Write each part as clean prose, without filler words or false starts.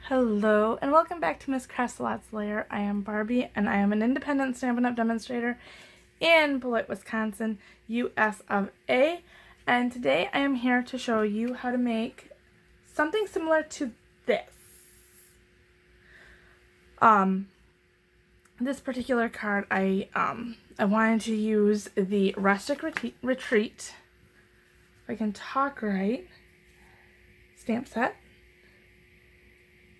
Hello and welcome back to Miss Cresselat's Lair. I am Barbie and I am an independent Stampin' Up! Demonstrator in Beloit, Wisconsin, US of A. And today I am here to show you how to make something similar to this. This particular card I wanted to use the Rustic Retreat, if I can talk right, stamp set.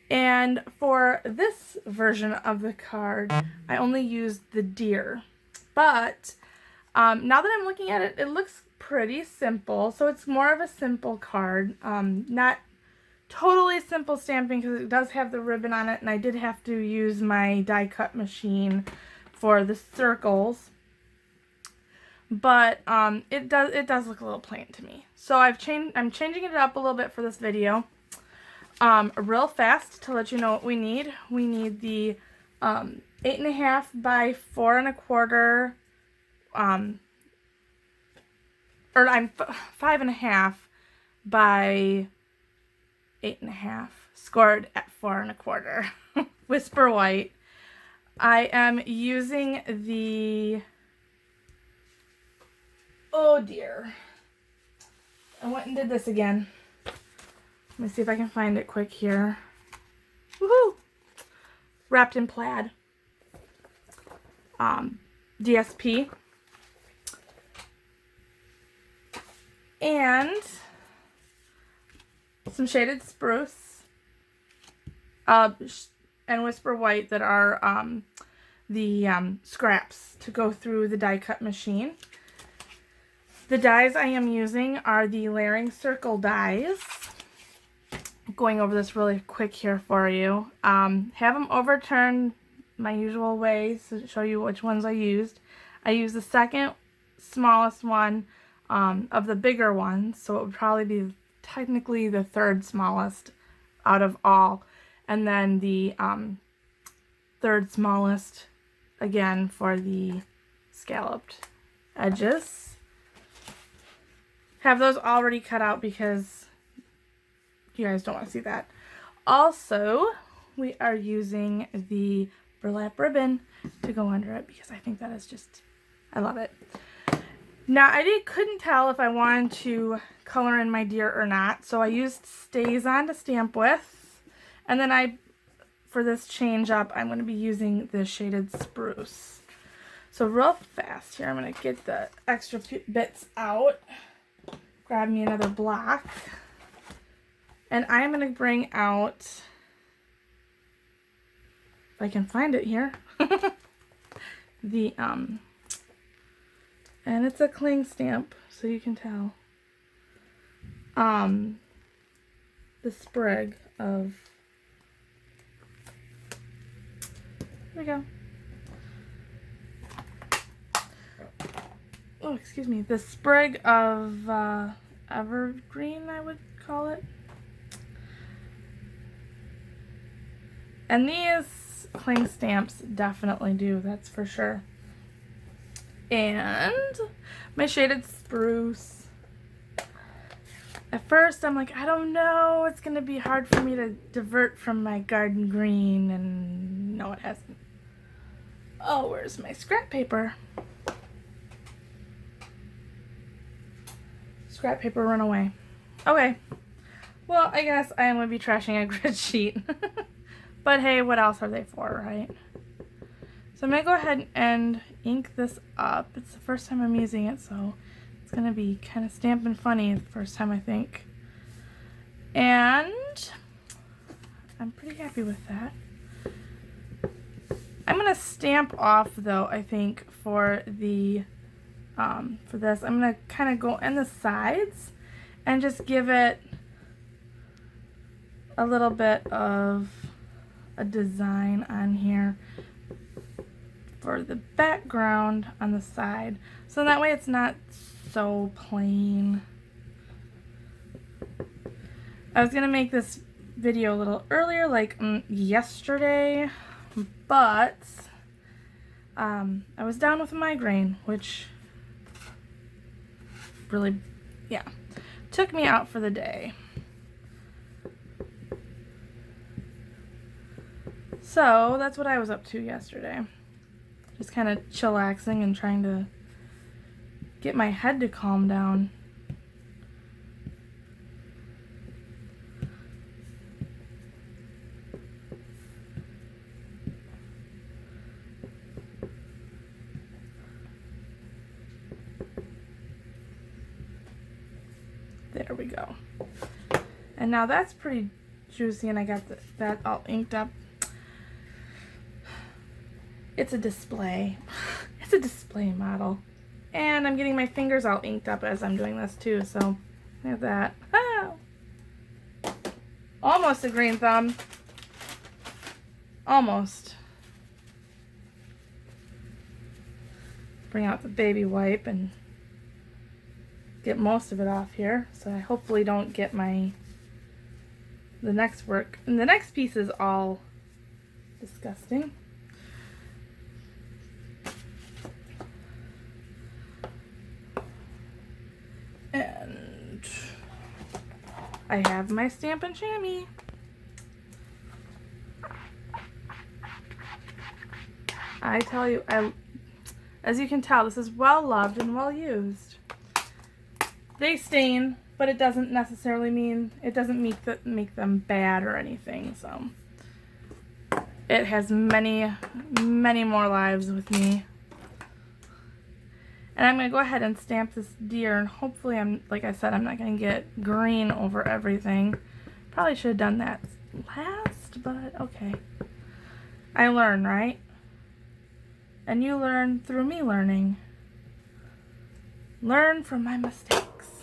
And for this version of the card, I only used the deer. But now that I'm looking at it, it looks pretty simple. So it's more of a simple card. Not totally simple stamping because it does have the ribbon on it. And I did have to use my die cut machine for the circles. But it does look a little plain to me. So I'm changing it up a little bit for this video. Real fast to let you know what we need. We need the 8.5 by 4 1/4, or I'm 5.5 by 8.5, scored at 4 1/4. Whisper White. I am using the, oh dear, I went and did this again. Let me see if I can find it quick here. Woohoo! Wrapped in Plaid. DSP. And some shaded spruce. And Whisper White that are the scraps to go through the die cut machine. The dies I am using are the layering circle dies. Going over this really quick here for you. Have them overturned my usual way to show you which ones I used. I used the second smallest one of the bigger ones, so it would probably be technically the third smallest out of all, and then the third smallest again for the scalloped edges. Have those already cut out because you guys don't want to see that. Also, we are using the burlap ribbon to go under it because I think that is just, I love it. Now, I couldn't tell if I wanted to color in my deer or not, so I used StazOn to stamp with. And then for this change up, I'm going to be using the shaded spruce. So real fast here, I'm going to get the extra bits out. Grab me another block. And I'm going to bring out, if I can find it here, the, and it's a cling stamp, so you can tell, the sprig of, there we go. Oh, excuse me, the sprig of evergreen, I would call it. And these cling stamps definitely do, that's for sure. And my shaded spruce. At first I'm like, I don't know, it's going to be hard for me to divert from my garden green, and no, it hasn't. Oh, where's my scrap paper? Scrap paper run away. Okay. Well, I guess I am going to be trashing a grid sheet. But hey, what else are they for, right? So I'm going to go ahead and ink this up. It's the first time I'm using it, so it's going to be kind of Stampin' funny the first time, I think. And I'm pretty happy with that. I'm going to stamp off, though, I think, for the for this. I'm going to kind of go in the sides and just give it a little bit of a design on here for the background on the side, so that way it's not so plain. I was gonna make this video a little earlier, like yesterday, but I was down with a migraine, which really, yeah, took me out for the day. So that's what I was up to yesterday. Just kind of chillaxing and trying to get my head to calm down. There we go. And now that's pretty juicy, and I got that all inked up. It's a display. It's a display model. And I'm getting my fingers all inked up as I'm doing this too, so look at that. Ah! Almost a green thumb. Almost. Bring out the baby wipe and get most of it off here, so I hopefully don't get the next work. And the next piece is all disgusting. And I have my Stampin' chamois. I tell you, as you can tell, this is well loved and well used. They stain, but it doesn't necessarily mean, it doesn't make them bad or anything, so it has many, many more lives with me. And I'm going to go ahead and stamp this deer, and hopefully, like I said, I'm not going to get green over everything. Probably should have done that last, but okay. I learn, right? And you learn through me learning. Learn from my mistakes.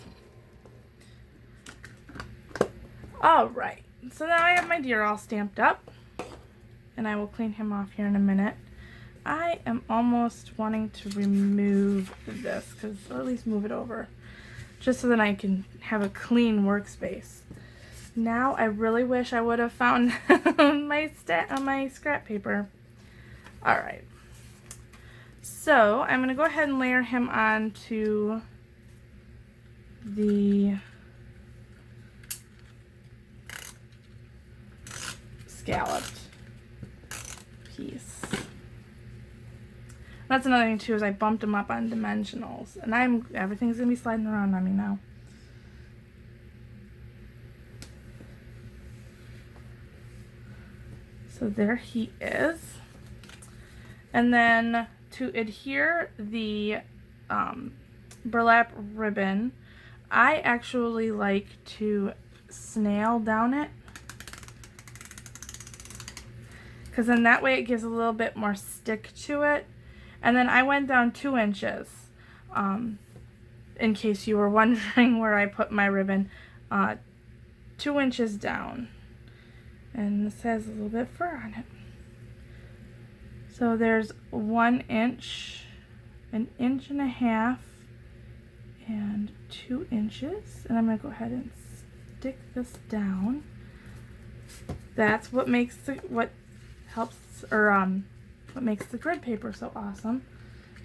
Alright, so now I have my deer all stamped up, and I will clean him off here in a minute. I am almost wanting to remove this, or at least move it over, just so that I can have a clean workspace. Now I really wish I would have found my scrap paper. Alright, so I'm going to go ahead and layer him onto the scalloped piece. That's another thing too, is I bumped them up on dimensionals, and everything's gonna be sliding around on me now. So there he is. And then to adhere the burlap ribbon, I actually like to snail down it, because then that way it gives a little bit more stick to it. And then I went down 2 inches, in case you were wondering where I put my ribbon, 2 inches down. And this has a little bit of fur on it. So there's 1 inch, 1.5 inches, and 2 inches. And I'm going to go ahead and stick this down. That's what makes what makes the grid paper so awesome.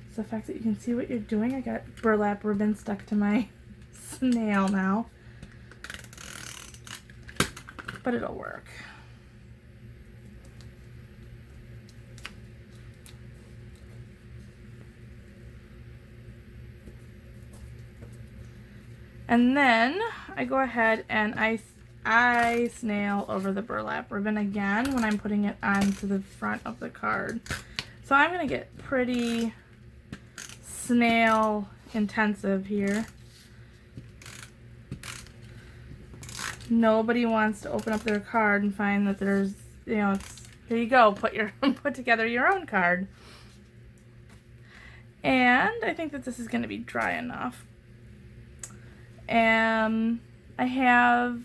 It's the fact that you can see what you're doing. I got burlap ribbon stuck to my snail now, but it'll work. And then I go ahead and I snail over the burlap ribbon again when I'm putting it onto the front of the card. So I'm going to get pretty snail intensive here. Nobody wants to open up their card and find that there's, here you go, put together your own card. And I think that this is going to be dry enough. And I have,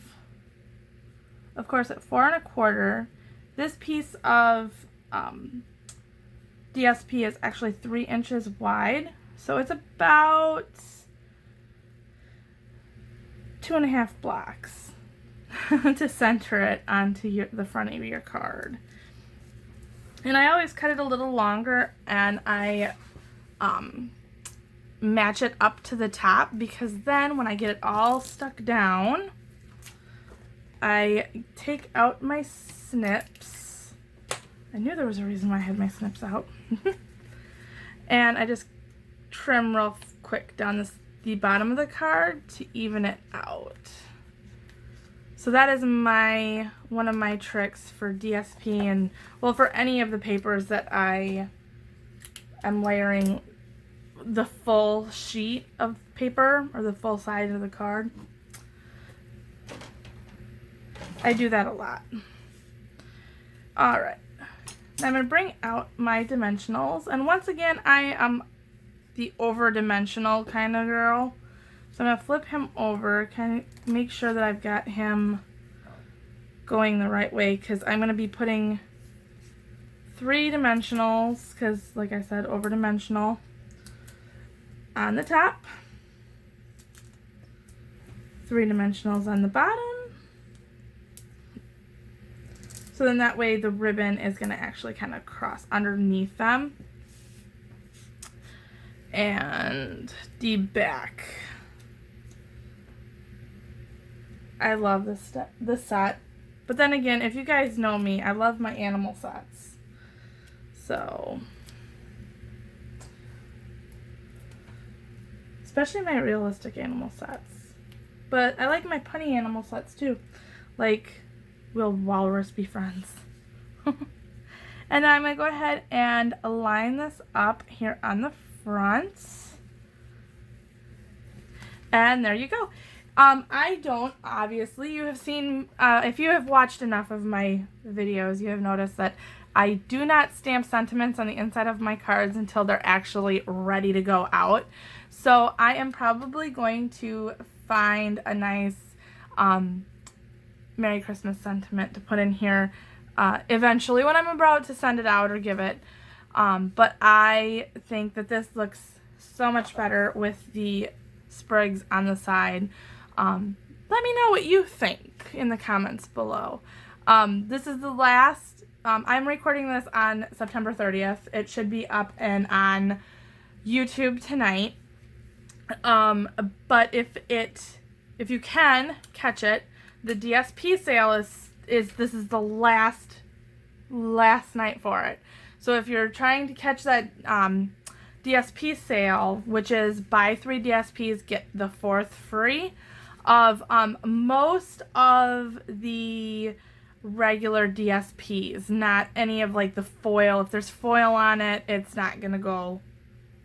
of course, at 4 1/4, this piece of DSP is actually 3 inches wide, so it's about 2.5 blocks to center it onto the front of your card. And I always cut it a little longer, and I match it up to the top, because then when I get it all stuck down, I take out my snips I knew there was a reason why I had my snips out. And I just trim real quick down the bottom of the card to even it out. So that is one of my tricks for DSP and, well, for any of the papers that I am layering the full sheet of paper or the full size of the card. I do that a lot. Alright, I'm going to bring out my dimensionals, and once again I am the over-dimensional kind of girl. So I'm going to flip him over, kind of make sure that I've got him going the right way, because I'm going to be putting 3 dimensionals, because like I said, over-dimensional, on the top, 3 dimensionals on the bottom. So then that way the ribbon is going to actually kind of cross underneath them. And the back. I love this set. But then again, if you guys know me, I love my animal sets. So, especially my realistic animal sets. But I like my punny animal sets too. Like, will walrus be friends? And then I'm going to go ahead and line this up here on the front. And there you go. I don't, obviously, you have seen, if you have watched enough of my videos, you have noticed that I do not stamp sentiments on the inside of my cards until they're actually ready to go out. So I am probably going to find a nice Merry Christmas sentiment to put in here eventually when I'm about to send it out or give it. But I think that this looks so much better with the sprigs on the side. Let me know what you think in the comments below. This is the last, I'm recording this on September 30th. It should be up and on YouTube tonight. But if you can catch it, the DSP sale this is the last night for it. So if you're trying to catch that DSP sale, which is buy 3 DSPs, get the 4th free, of most of the regular DSPs, not any of like the foil. If there's foil on it, it's not gonna go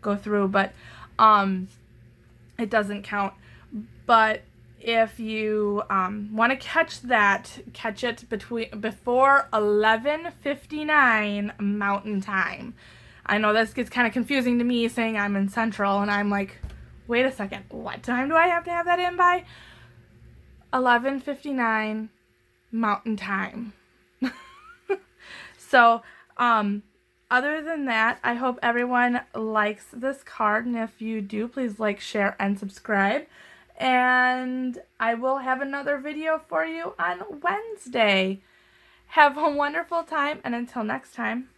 through, but it doesn't count. But if you want to catch it before 11:59 Mountain Time. I know this gets kind of confusing to me, saying I'm in Central, and I'm like, wait a second, what time do I have to have that in by? 11:59 Mountain Time. So, other than that, I hope everyone likes this card, and if you do, please like, share, and subscribe. And I will have another video for you on Wednesday. Have a wonderful time, and until next time.